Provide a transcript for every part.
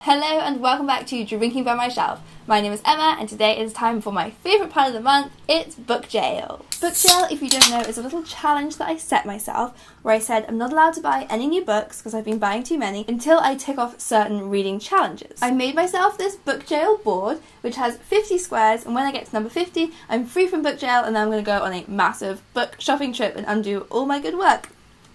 Hello and welcome back to Drinking by My Shelf. My name is Emma and today is time for my favourite part of the month, it's Book Jail. Book Jail, if you don't know, is a little challenge that I set myself where I said I'm not allowed to buy any new books because I've been buying too many until I tick off certain reading challenges. I made myself this Book Jail board which has 50 squares, and when I get to number 50 I'm free from Book Jail and then I'm going to go on a massive book shopping trip and undo all my good work.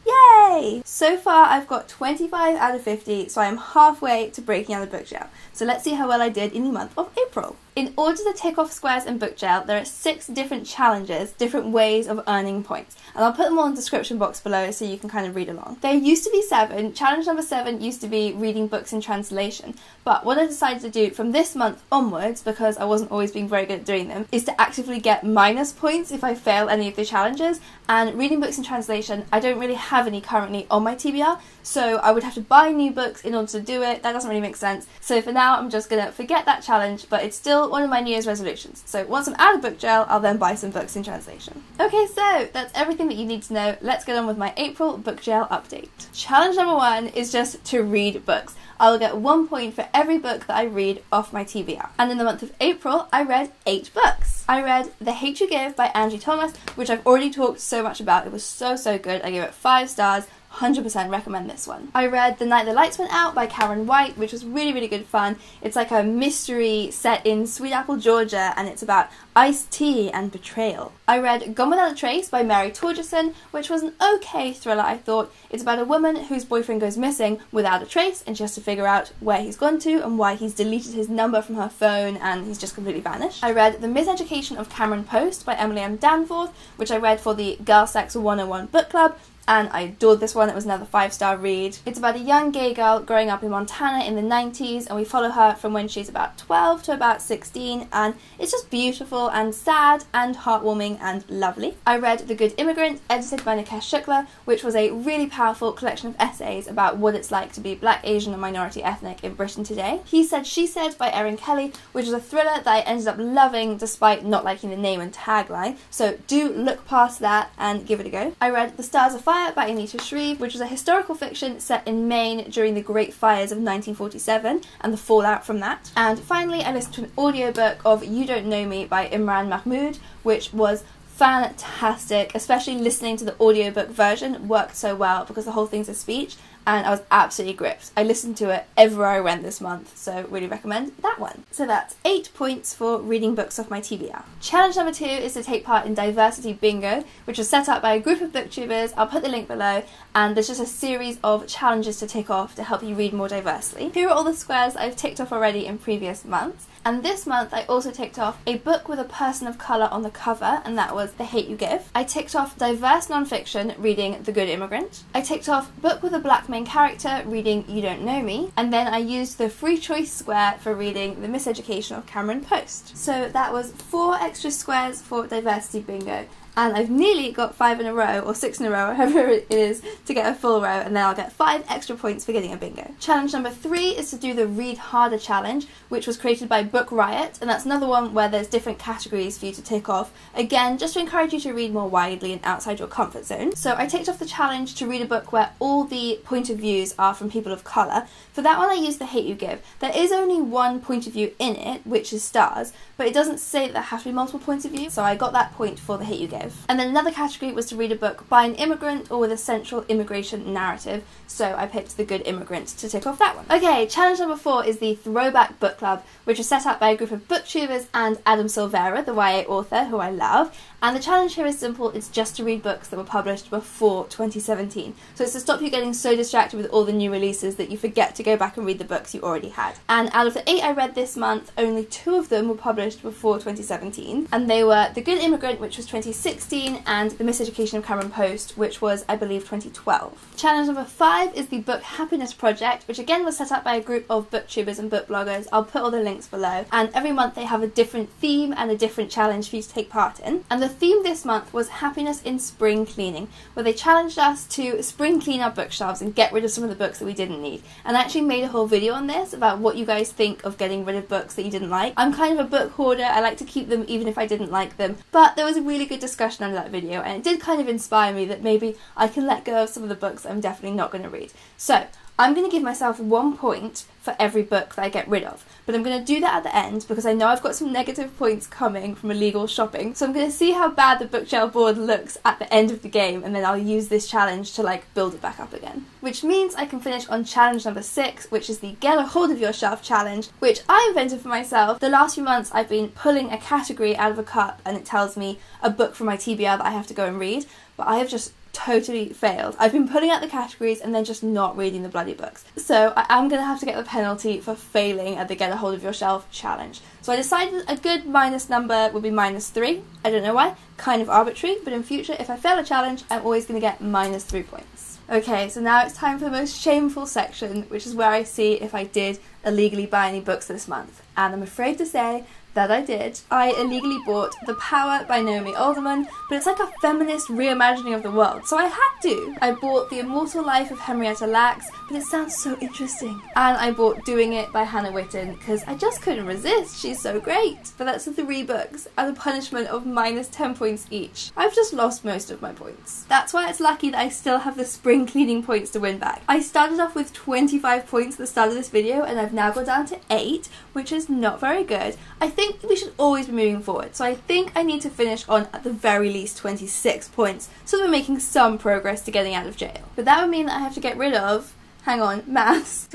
Yay! So far I've got 25 out of 50, so I am halfway to breaking out of Book Jail. So let's see how well I did in the month of April. In order to tick off squares in Book Jail, there are 6 different challenges, different ways of earning points. And I'll put them all in the description box below so you can kind of read along. There used to be 7. Challenge number 7 used to be reading books in translation. But what I decided to do from this month onwards, because I wasn't always being very good at doing them, is to actively get minus points if I fail any of the challenges. And reading books in translation, I don't really have any currently on my TBR, so I would have to buy new books in order to do it. That doesn't really make sense. So for now, I'm just going to forget that challenge, but it's still one of my New Year's resolutions. So once I'm out of Book Jail, I'll then buy some books in translation. Okay, so that's everything that you need to know. Let's get on with my April Book Jail update. Challenge number 1 is just to read books. I'll get 1 point for every book that I read off my TBR. And in the month of April, I read 8 books. I read The Hate You Give by Angie Thomas, which I've already talked so much about. It was so good. I gave it 5 stars. 100% recommend this one. I read The Night the Lights Went Out by Karen White, which was really good fun. It's like a mystery set in Sweet Apple, Georgia, and it's about iced tea and betrayal. I read Gone Without a Trace by Mary Torgerson, which was an okay thriller, I thought. It's about a woman whose boyfriend goes missing without a trace, and she has to figure out where he's gone to and why he's deleted his number from her phone and he's just completely vanished. I read The Miseducation of Cameron Post by Emily M. Danforth, which I read for the Girl Sex 101 book club, and I adored this one. It was another 5-star read. It's about a young gay girl growing up in Montana in the 90s, and we follow her from when she's about 12 to about 16, and it's just beautiful and sad and heartwarming and lovely. I read The Good Immigrant, edited by Nikesh Shukla, which was a really powerful collection of essays about what it's like to be Black, Asian and minority ethnic in Britain today. He Said, She Said by Erin Kelly, which was a thriller that I ended up loving despite not liking the name and tagline, so do look past that and give it a go. I read The Stars of Fire by Anita Shreve, which was a historical fiction set in Maine during the Great Fires of 1947 and the fallout from that. And finally, I listened to an audiobook of You Don't Know Me by Imran Mahmood, which was fantastic. Especially listening to the audiobook version worked so well because the whole thing's a speech, and I was absolutely gripped. I listened to it everywhere I went this month, so really recommend that one. So that's 8 points for reading books off my TBR. Challenge number 2 is to take part in Diversity Bingo, which was set up by a group of booktubers. I'll put the link below, and there's just a series of challenges to tick off to help you read more diversely. Here are all the squares I've ticked off already in previous months. And this month I also ticked off a book with a person of colour on the cover, and that was The Hate You Give. I ticked off diverse non-fiction, reading The Good Immigrant. I ticked off book with a black main character, reading You Don't Know Me. And then I used the free choice square for reading The Miseducation of Cameron Post. So that was 4 extra squares for Diversity Bingo. And I've nearly got 5 in a row, or 6 in a row, however it is, to get a full row, and then I'll get 5 extra points for getting a bingo. Challenge number 3 is to do the Read Harder challenge, which was created by Book Riot, and that's another one where there's different categories for you to tick off. Again, just to encourage you to read more widely and outside your comfort zone. So I ticked off the challenge to read a book where all the point of views are from people of colour. For that one I used The Hate You Give. There is only one point of view in it, which is Stars, but it doesn't say that there have to be multiple points of view, so I got that point for The Hate You Give. And then another category was to read a book by an immigrant or with a central immigration narrative, so I picked The Good Immigrant to tick off that one. Okay, challenge number 4 is the Throwback book club, which was set up by a group of booktubers and Adam Silvera, the YA author who I love. And the challenge here is simple, it's just to read books that were published before 2017. So it's to stop you getting so distracted with all the new releases that you forget to go back and read the books you already had. And out of the 8 I read this month, only 2 of them were published before 2017. And they were The Good Immigrant, which was 2016, and The Miseducation of Cameron Post, which was, I believe, 2012. Challenge number 5 is the Book Happiness Project, which again was set up by a group of booktubers and book bloggers. I'll put all the links below. And every month they have a different theme and a different challenge for you to take part in. And the theme this month was Happiness in Spring Cleaning, where they challenged us to spring clean our bookshelves and get rid of some of the books that we didn't need. And I actually made a whole video on this about what you guys think of getting rid of books that you didn't like. I'm kind of a book hoarder, I like to keep them even if I didn't like them, but there was a really good discussion under that video and it did kind of inspire me that maybe I can let go of some of the books I'm definitely not going to read. So I'm going to give myself 1 point for every book that I get rid of. But I'm going to do that at the end because I know I've got some negative points coming from illegal shopping. So I'm going to see how bad the bookshelf board looks at the end of the game, and then I'll use this challenge to like build it back up again. Which means I can finish on challenge number 6, which is the Get a Hold of Your Shelf challenge, which I invented for myself. The last few months I've been pulling a category out of a cup and it tells me a book from my TBR that I have to go and read, but I have just totally failed. I've been putting out the categories and then just not reading the bloody books. So I am going to have to get the penalty for failing at the Get a Hold of Your Shelf challenge. So I decided a good minus number would be -3. I don't know why, kind of arbitrary, but in future if I fail a challenge I'm always going to get -3 points. Okay, so now it's time for the most shameful section, which is where I see if I did illegally buy any books this month. And I'm afraid to say that I did. I illegally bought The Power by Naomi Alderman, but it's like a feminist reimagining of the world, so I had to. I bought The Immortal Life of Henrietta Lacks, but it sounds so interesting. And I bought Doing It by Hannah Witten, because I just couldn't resist, she's so great. But that's 3 books, at a punishment of -10 points each. I've just lost most of my points. That's why it's lucky that I still have the spring cleaning points to win back. I started off with 25 points at the start of this video, and I've now got down to 8, which is not very good. I think we should always be moving forward, so I think I need to finish on at the very least 26 points so that we're making some progress to getting out of jail. But that would mean that I have to get rid of, hang on, maths,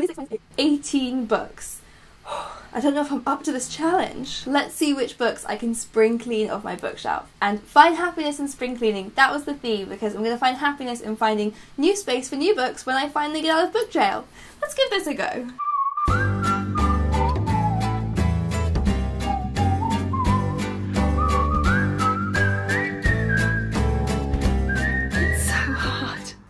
18 books. I don't know if I'm up to this challenge. Let's see which books I can spring clean off my bookshelf. And find happiness in spring cleaning. That was the theme, because I'm going to find happiness in finding new space for new books when I finally get out of book jail. Let's give this a go.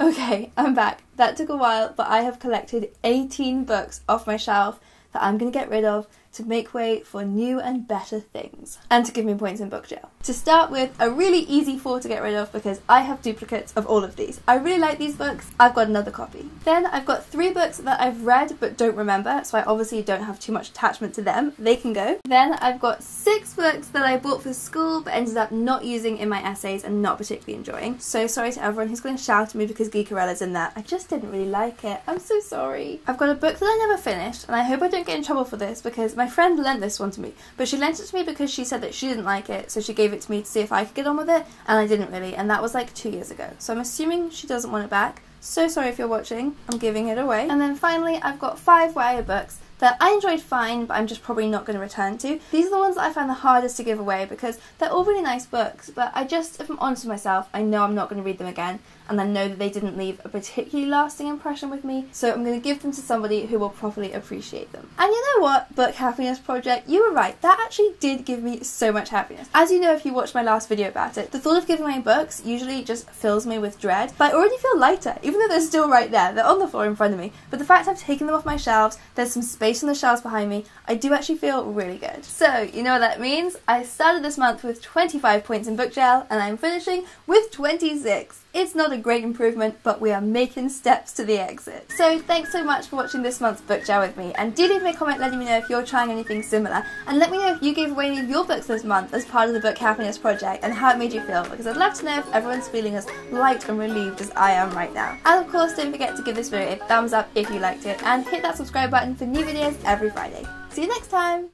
Okay, I'm back. That took a while, but I have collected 18 books off my shelf that I'm going to get rid of to make way for new and better things, and to give me points in book jail. To start with, a really easy 4 to get rid of because I have duplicates of all of these. I really like these books, I've got another copy. Then I've got 3 books that I've read but don't remember, so I obviously don't have too much attachment to them. They can go. Then I've got 6 books that I bought for school but ended up not using in my essays and not particularly enjoying. So sorry to everyone who's going to shout at me because Geekarella's in that. I just didn't really like it. I'm so sorry. I've got a book that I never finished, and I hope I don't get in trouble for this because my friend lent this one to me, but she lent it to me because she said that she didn't like it, so she gave it to me to see if I could get on with it, and I didn't really, and that was like 2 years ago. So I'm assuming she doesn't want it back. So sorry if you're watching, I'm giving it away. And then finally I've got 5 YA books that I enjoyed fine, but I'm just probably not going to return to. These are the ones that I find the hardest to give away because they're all really nice books, but I just, if I'm honest with myself, I know I'm not going to read them again, and I know that they didn't leave a particularly lasting impression with me, so I'm going to give them to somebody who will properly appreciate them. And you know what, Book Happiness Project, you were right, that actually did give me so much happiness. As you know if you watched my last video about it, the thought of giving away books usually just fills me with dread, but I already feel lighter, even though they're still right there, they're on the floor in front of me, but the fact I've taken them off my shelves, there's some space on the shelves behind me, I do actually feel really good. So, you know what that means? I started this month with 25 points in book jail, and I'm finishing with 26. It's not a great improvement, but we are making steps to the exit. So thanks so much for watching this month's book jail with me, and do leave me a comment letting me know if you're trying anything similar, and let me know if you gave away any of your books this month as part of the Book Happiness Project and how it made you feel, because I'd love to know if everyone's feeling as light and relieved as I am right now. And of course, don't forget to give this video a thumbs up if you liked it, and hit that subscribe button for new videos every Friday. See you next time!